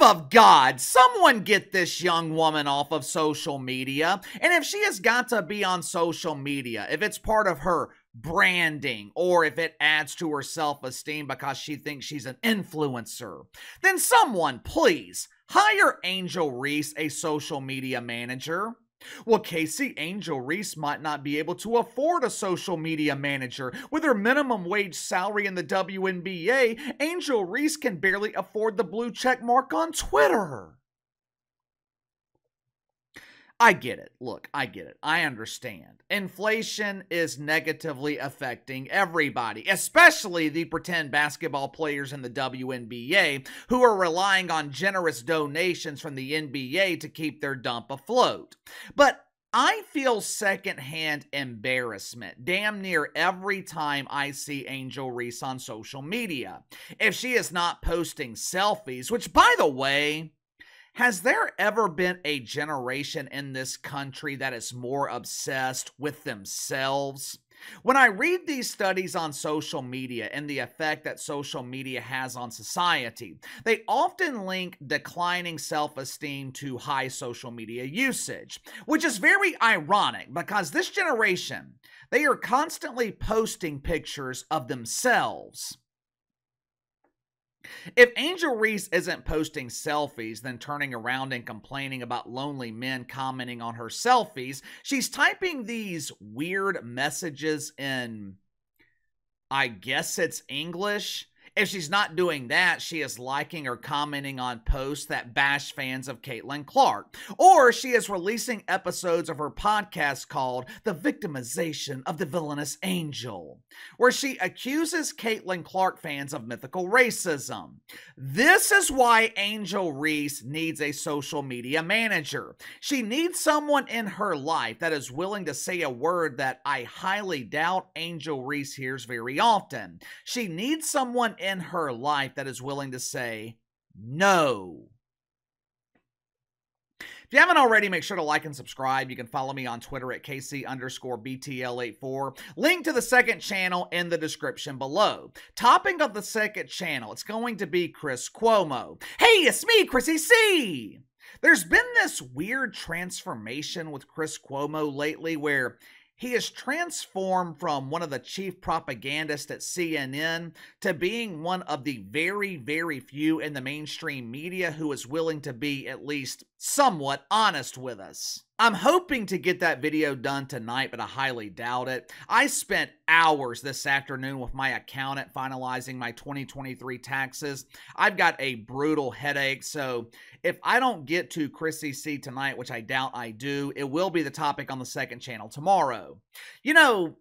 of God, someone get this young woman off of social media. And if she has got to be on social media, if it's part of her branding, or if it adds to her self-esteem because she thinks she's an influencer, then someone, please, hire Angel Reese, a social media manager. Well, Casey, Angel Reese might not be able to afford a social media manager. With her minimum wage salary in the WNBA, Angel Reese can barely afford the blue check mark on Twitter. I get it. Look, I get it. I understand. Inflation is negatively affecting everybody, especially the pretend basketball players in the WNBA who are relying on generous donations from the NBA to keep their dump afloat. But I feel secondhand embarrassment damn near every time I see Angel Reese on social media. If she is not posting selfies, which, by the way, has there ever been a generation in this country that is more obsessed with themselves? When I read these studies on social media and the effect that social media has on society, they often link declining self-esteem to high social media usage, which is very ironic because this generation, they are constantly posting pictures of themselves. If Angel Reese isn't posting selfies, then turning around and complaining about lonely men commenting on her selfies, she's typing these weird messages in, I guess it's English. If she's not doing that, she is liking or commenting on posts that bash fans of Caitlin Clark. Or she is releasing episodes of her podcast called The Victimization of the Villainous Angel, where she accuses Caitlin Clark fans of mythical racism. This is why Angel Reese needs a social media manager. She needs someone in her life that is willing to say a word that I highly doubt Angel Reese hears very often. She needs someone in her life that is willing to say no. If you haven't already, make sure to like and subscribe. You can follow me on Twitter at KC_BTL84. Link to the second channel in the description below. Topping of the second channel, it's going to be Chris Cuomo. Hey, it's me, Chrissy C. There's been this weird transformation with Chris Cuomo lately where he has transformed from one of the chief propagandists at CNN to being one of the very, very few in the mainstream media who is willing to be at least somewhat honest with us. I'm hoping to get that video done tonight, but I highly doubt it. I spent hours this afternoon with my accountant finalizing my 2023 taxes. I've got a brutal headache, so if I don't get to Chrissy C tonight, which I doubt I do, it will be the topic on the second channel tomorrow. You know,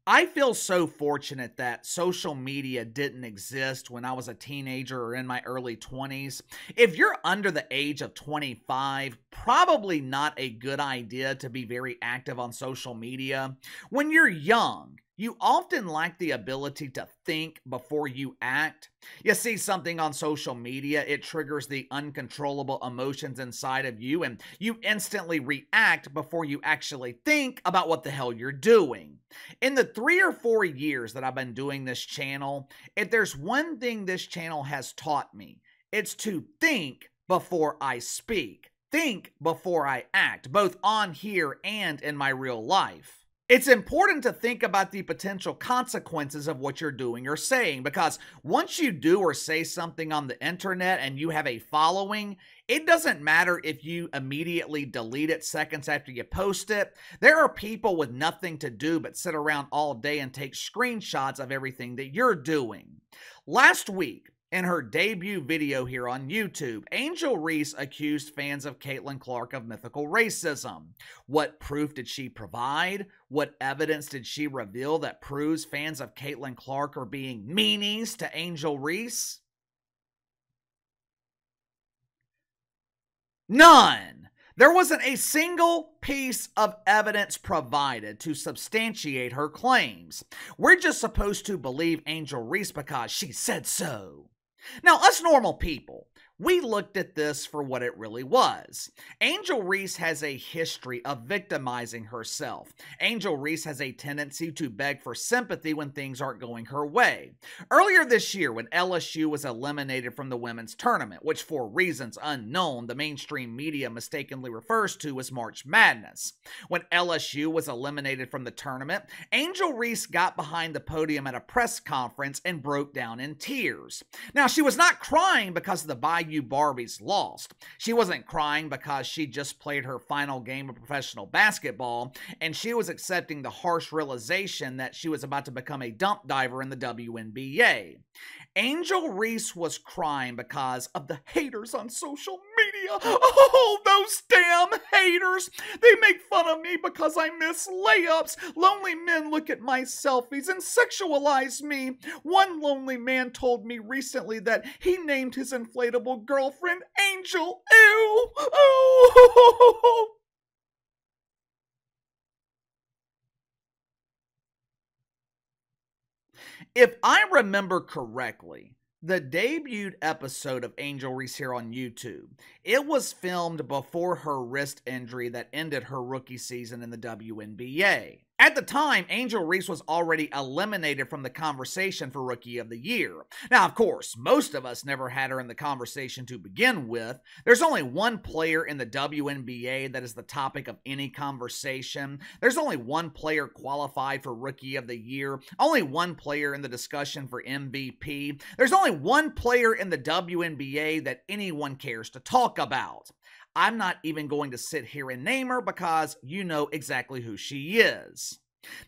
I feel so fortunate that social media didn't exist when I was a teenager or in my early 20s. If you're under the age of 25, probably not a good idea to be very active on social media. When you're young, you often lack the ability to think before you act. You see something on social media, it triggers the uncontrollable emotions inside of you, and you instantly react before you actually think about what the hell you're doing. In the 3 or 4 years that I've been doing this channel, if there's one thing this channel has taught me, it's to think before I speak. Think before I act, both on here and in my real life. It's important to think about the potential consequences of what you're doing or saying, because once you do or say something on the internet and you have a following, it doesn't matter if you immediately delete it seconds after you post it. There are people with nothing to do but sit around all day and take screenshots of everything that you're doing. Last week, in her debut video here on YouTube, Angel Reese accused fans of Caitlin Clark of mythical racism. What proof did she provide? What evidence did she reveal that proves fans of Caitlin Clark are being meanies to Angel Reese? None. There wasn't a single piece of evidence provided to substantiate her claims. We're just supposed to believe Angel Reese because she said so. Now, us normal people, We looked at this for what it really was. Angel Reese has a history of victimizing herself. Angel Reese has a tendency to beg for sympathy when things aren't going her way. Earlier this year, when LSU was eliminated from the women's tournament, which for reasons unknown the mainstream media mistakenly refers to as March Madness, when LSU was eliminated from the tournament, Angel Reese got behind the podium at a press conference and broke down in tears. Now, she was not crying because the Bayou Barbies lost. She wasn't crying because she just played her final game of professional basketball, and she was accepting the harsh realization that she was about to become a dump diver in the WNBA. Angel Reese was crying because of the haters on social media. Oh, those damn haters. They make fun of me because I miss layups. Lonely men look at my selfies and sexualize me. One lonely man told me recently that he named his inflatable girlfriend Angel. Ew. Oh. If I remember correctly, the debuted episode of Angel Reese here on YouTube, it was filmed before her wrist injury that ended her rookie season in the WNBA. At the time, Angel Reese was already eliminated from the conversation for Rookie of the Year. Now, of course, most of us never had her in the conversation to begin with. There's only one player in the WNBA that is the topic of any conversation. There's only one player qualified for Rookie of the Year. Only one player in the discussion for MVP. There's only one player in the WNBA that anyone cares to talk about. I'm not even going to sit here and name her because you know exactly who she is.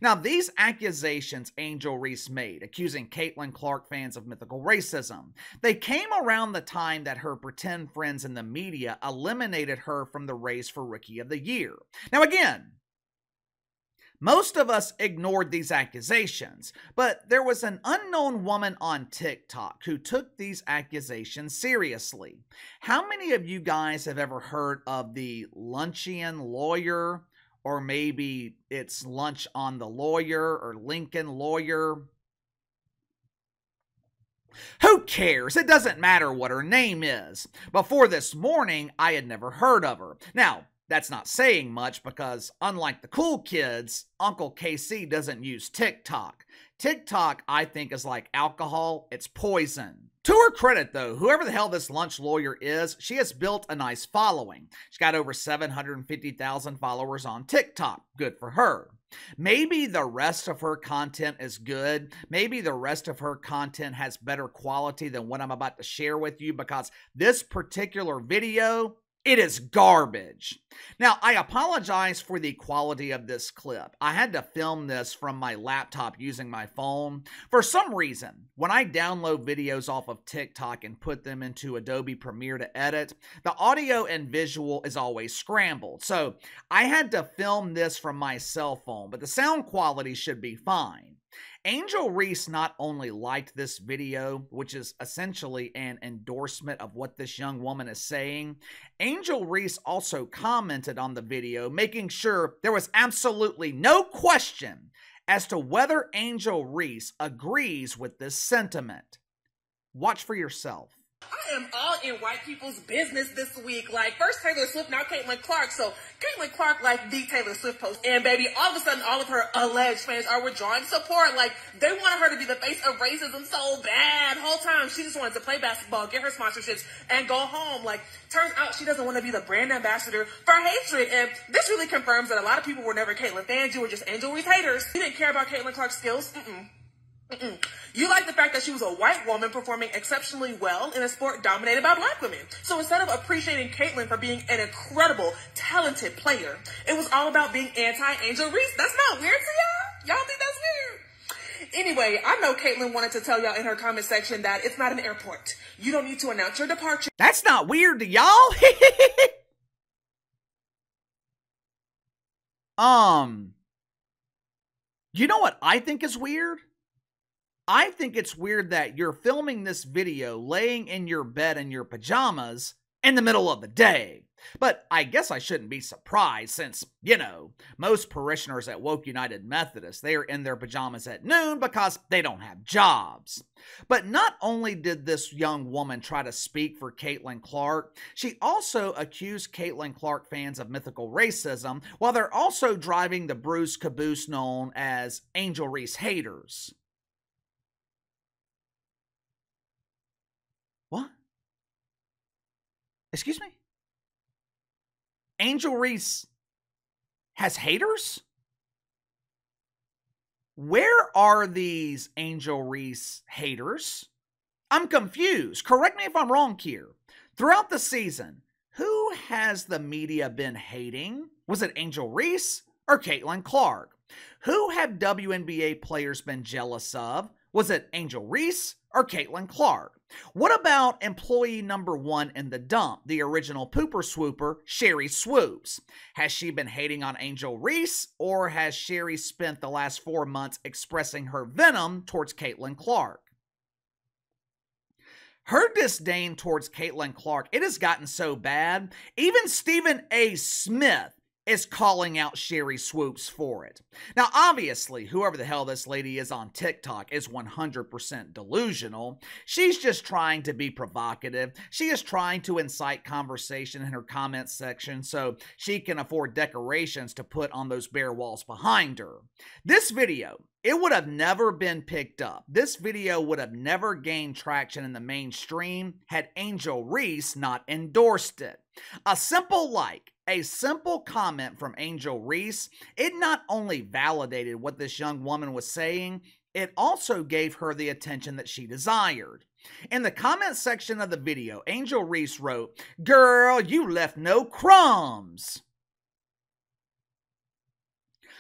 Now, these accusations Angel Reese made, accusing Caitlin Clark fans of mythical racism, they came around the time that her pretend friends in the media eliminated her from the race for Rookie of the Year. Now, again, most of us ignored these accusations, but there was an unknown woman on TikTok who took these accusations seriously. How many of you guys have ever heard of the Luncheon Lawyer? Or maybe it's Lunch on the Lawyer or Lincoln Lawyer? Who cares? It doesn't matter what her name is. Before this morning, I had never heard of her. Now, that's not saying much because, unlike the cool kids, Uncle KC doesn't use TikTok. TikTok, I think, is like alcohol. It's poison. To her credit, though, whoever the hell this lunch lawyer is, she has built a nice following. She's got over 750,000 followers on TikTok. Good for her. Maybe the rest of her content is good. Maybe the rest of her content has better quality than what I'm about to share with you, because this particular video, it is garbage. Now, I apologize for the quality of this clip. I had to film this from my laptop using my phone. For some reason, when I download videos off of TikTok and put them into Adobe Premiere to edit, the audio and visual is always scrambled. So I had to film this from my cell phone, but the sound quality should be fine. Angel Reese not only liked this video, which is essentially an endorsement of what this young woman is saying, Angel Reese also commented on the video, making sure there was absolutely no question as to whether Angel Reese agrees with this sentiment. Watch for yourself. I am all in white people's business this week. Like, first Taylor Swift, now Caitlin Clark. So, Caitlin Clark liked the Taylor Swift post. And, baby, all of a sudden, all of her alleged fans are withdrawing support. Like, they wanted her to be the face of racism so bad. Whole time, she just wanted to play basketball, get her sponsorships, and go home. Like, turns out she doesn't want to be the brand ambassador for hatred. And this really confirms that a lot of people were never Caitlin fans. You were just Angel Reese haters. You didn't care about Caitlin Clark's skills. You like the fact that she was a white woman performing exceptionally well in a sport dominated by black women. So instead of appreciating Caitlin for being an incredible, talented player, it was all about being anti-Angel Reese. That's not weird to y'all? Y'all think that's weird? Anyway, I know Caitlin wanted to tell y'all in her comment section that it's not an airport. You don't need to announce your departure. That's not weird to y'all? You know what I think is weird? I think it's weird that you're filming this video laying in your bed in your pajamas in the middle of the day. But I guess I shouldn't be surprised since, you know, most parishioners at Woke United Methodist, they are in their pajamas at noon because they don't have jobs. But not only did this young woman try to speak for Caitlin Clark, she also accused Caitlin Clark fans of mythical racism, while they're also driving the Bruce caboose known as Angel Reese haters. What? Excuse me? Angel Reese has haters? Where are these Angel Reese haters? I'm confused. Correct me if I'm wrong here. Throughout the season, who has the media been hating? Was it Angel Reese or Caitlin Clark? Who have WNBA players been jealous of? Was it Angel Reese or Caitlin Clark? What about employee number 1 in the dump, the original pooper swooper, Sherry Swoops? Has she been hating on Angel Reese, or has Sherry spent the last 4 months expressing her venom towards Caitlin Clark? Her disdain towards Caitlin Clark, it has gotten so bad, even Stephen A. Smith is calling out Sherry Swoops for it. Now, obviously, whoever the hell this lady is on TikTok is 100% delusional. She's just trying to be provocative. She is trying to incite conversation in her comment section so she can afford decorations to put on those bare walls behind her. This video, it would have never been picked up. This video would have never gained traction in the mainstream had Angel Reese not endorsed it. A simple like, a simple comment from Angel Reese, it not only validated what this young woman was saying, it also gave her the attention that she desired. In the comment section of the video, Angel Reese wrote, "Girl, you left no crumbs."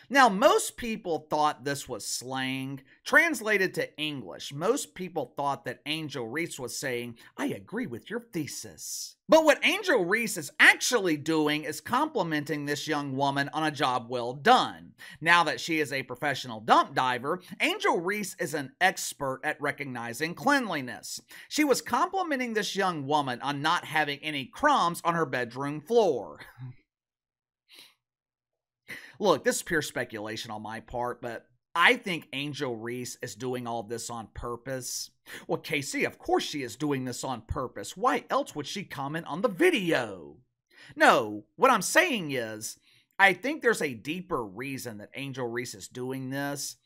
Now, most people thought this was slang. Translated to English, most people thought that Angel Reese was saying, "I agree with your thesis." But what Angel Reese is actually doing is complimenting this young woman on a job well done. Now that she is a professional dump diver, Angel Reese is an expert at recognizing cleanliness. She was complimenting this young woman on not having any crumbs on her bedroom floor. Look, this is pure speculation on my part, but I think Angel Reese is doing all this on purpose. Well, Casey, of course she is doing this on purpose. Why else would she comment on the video? No, what I'm saying is, I think there's a deeper reason that Angel Reese is doing this.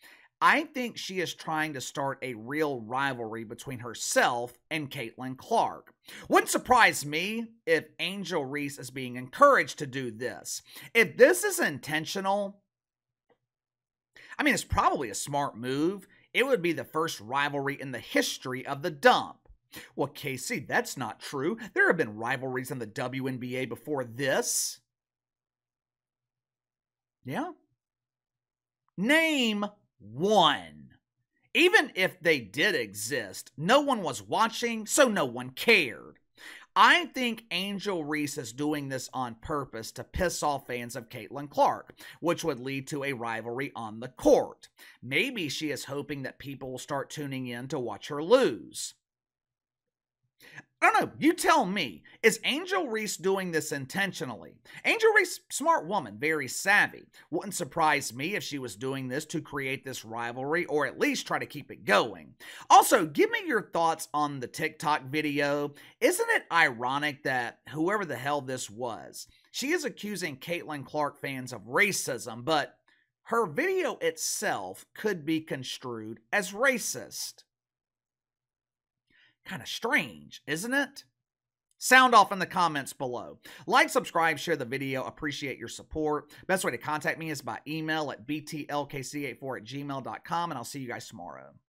I think she is trying to start a real rivalry between herself and Caitlin Clark. Wouldn't surprise me if Angel Reese is being encouraged to do this. If this is intentional, I mean, it's probably a smart move. It would be the first rivalry in the history of the dump. Well, Casey, that's not true. There have been rivalries in the WNBA before this. Yeah? Name one. Even if they did exist, no one was watching, so no one cared. I think Angel Reese is doing this on purpose to piss off fans of Caitlin Clark, which would lead to a rivalry on the court. Maybe she is hoping that people will start tuning in to watch her lose. I don't know, you tell me. Is Angel Reese doing this intentionally? Angel Reese, smart woman, very savvy. Wouldn't surprise me if she was doing this to create this rivalry, or at least try to keep it going. Also, give me your thoughts on the TikTok video. Isn't it ironic that whoever the hell this was, she is accusing Caitlin Clark fans of racism, but her video itself could be construed as racist? Kind of strange, isn't it? Sound off in the comments below. Like, subscribe, share the video. Appreciate your support. Best way to contact me is by email at btlkc84@gmail.com, and I'll see you guys tomorrow.